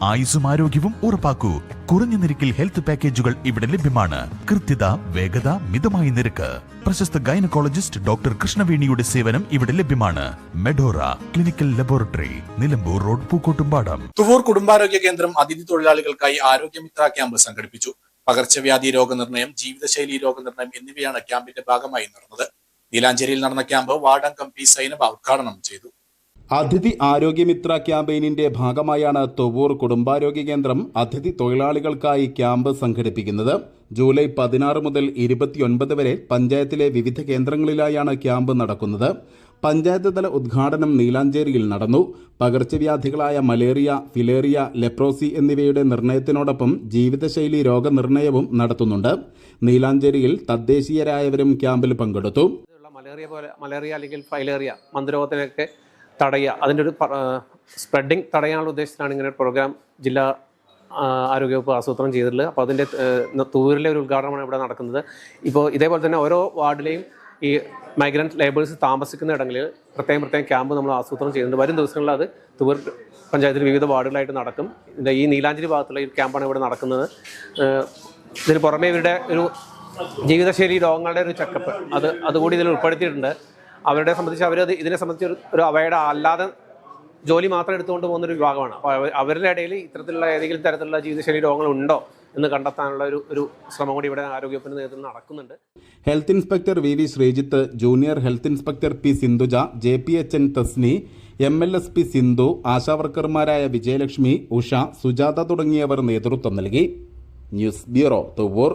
ആയുസ്സും ആരോഗ്യവും ഉറപ്പാക്കൂ. കുറഞ്ഞ നിരക്കിൽ ഹെൽത്ത് പാക്കേജുകൾ ഇവിടെ ലഭ്യമാണ്. കൃത്യത, വേഗത, മിതമായ നിരക്ക്. പ്രശസ്ത ഗൈനക്കോളജിസ്റ്റ് ഡോക്ടർ കൃഷ്ണവേണിയുടെ സേവനം ഇവിടെ ലഭ്യമാണ്. Medora clinical laboratory, Nilambur road, Pookkottumpadam. Thuvoor കുടുംബാരോഗ്യ കേന്ദ്രം അതിഥി തൊഴിലാളികൾക്കായി ആരോഗ്യമിത്ര ക്യാമ്പ് സംഘടിപ്പിച്ചു. പകർച്ചവ്യാധി രോഗനിർണയം, ജീവിതശൈലി രോഗനിർണയം എന്നിവയാണ് ക്യാമ്പിന്റെ ഭാഗമായി നടന്നത്. നീലാഞ്ചേരിയിൽ നടന്ന ക്യാമ്പ് വാർഡ് അംഗം പി സൈനബ ഉദ്ഘാടനം ചെയ്തു. അതിഥി ആരോഗ്യമിത്ര ക്യാമ്പയിനിന്റെ ഭാഗമായാണ് തുവൂർ കുടുംബാരോഗ്യ കേന്ദ്രം അതിഥി തൊഴിലാളികൾക്കായി ക്യാമ്പ് സംഘടിപ്പിക്കുന്നത്. ജൂലൈ 16 മുതൽ 29 വരെ പഞ്ചായത്തിലെ വിവിധ കേന്ദ്രങ്ങളിലായാണ് ക്യാമ്പ് നടക്കുന്നത്. പഞ്ചായത്ത് തല ഉദ്ഘാടനം നീലാഞ്ചേരിയിൽ നടന്നു. പകർച്ചവ്യാധികളായ മലേറിയ, ഫിലേറിയ, ലെപ്രോസി എന്നിവയുടെ നിർണയത്തിനോടൊപ്പം ജീവിതശൈലി രോഗനിർണയവും നടത്തുന്നുണ്ട്. നീലാഞ്ചേരിയിൽ തദ്ദേശീയരായവരും ക്യാമ്പിൽ പങ്കെടുത്തു. മലേറിയ അല്ലെങ്കിൽ ഫൈലേറിയ മന്ത്രരോഗത്തിനൊക്കെ തടയുക, അതിൻ്റെ ഒരു സ്പ്രെഡിങ് തടയാനുള്ള ഉദ്ദേശത്തിലാണ് ഇങ്ങനെ ഒരു പ്രോഗ്രാം ജില്ലാ ആരോഗ്യവകുപ്പ് ആസൂത്രണം ചെയ്തിട്ടുള്ളത്. അപ്പോൾ അതിൻ്റെ തൂരിലെ ഒരു ഉദ്ഘാടനമാണ് ഇവിടെ നടക്കുന്നത്. ഇപ്പോൾ ഇതേപോലെ തന്നെ ഓരോ വാർഡിലെയും ഈ മൈഗ്രൻറ്റ് ലേബേഴ്സ് താമസിക്കുന്ന ഇടങ്ങളിൽ പ്രത്യേകം ക്യാമ്പ് നമ്മൾ ആസൂത്രണം ചെയ്യുന്നുണ്ട്. വരും ദിവസങ്ങളിൽ അത് തൂർ പഞ്ചായത്തിൽ വിവിധ വാർഡുകളായിട്ട് നടക്കും. ഈ നീലാഞ്ചേരി ഭാഗത്തുള്ള ഈ ക്യാമ്പാണ് ഇവിടെ നടക്കുന്നത്. ഇതിന് പുറമെ ഇവരുടെ ഒരു ജീവിതശൈലി രോഗങ്ങളുടെ ഒരു ചെക്കപ്പ് അതുകൂടി ഇതിൽ ഉൾപ്പെടുത്തിയിട്ടുണ്ട്. അവരെ സംബന്ധിച്ച് ഇതിനെ സംബന്ധിച്ച് ഒരു അവയുടെ അല്ലാതെ ജോലി മാത്രം എടുത്തുകൊണ്ട് പോകുന്നൊരു വിഭാഗമാണ്. അപ്പോൾ അവരുടെ ഇടയിൽ ഇത്തരത്തിലുള്ള ഏതെങ്കിലും തരത്തിലുള്ള ജീവിതശൈലി രോഗങ്ങളുണ്ടോ എന്ന് കണ്ടെത്താനുള്ള ഒരു ശ്രമം കൂടി ഇവിടെ ആരോഗ്യവകുപ്പിന്റെ നേതൃത്വത്തിൽ നടക്കുന്നുണ്ട്. Health inspector V Sreejith, junior health inspector P Sindhuja, JPHN Thasni, MLSP Sindhu, ആശാവർക്കർമാരായ വിജയലക്ഷ്മി, ഉഷ, സുജാത തുടങ്ങിയവർ നേതൃത്വം നൽകി. News bureau, Thuvur.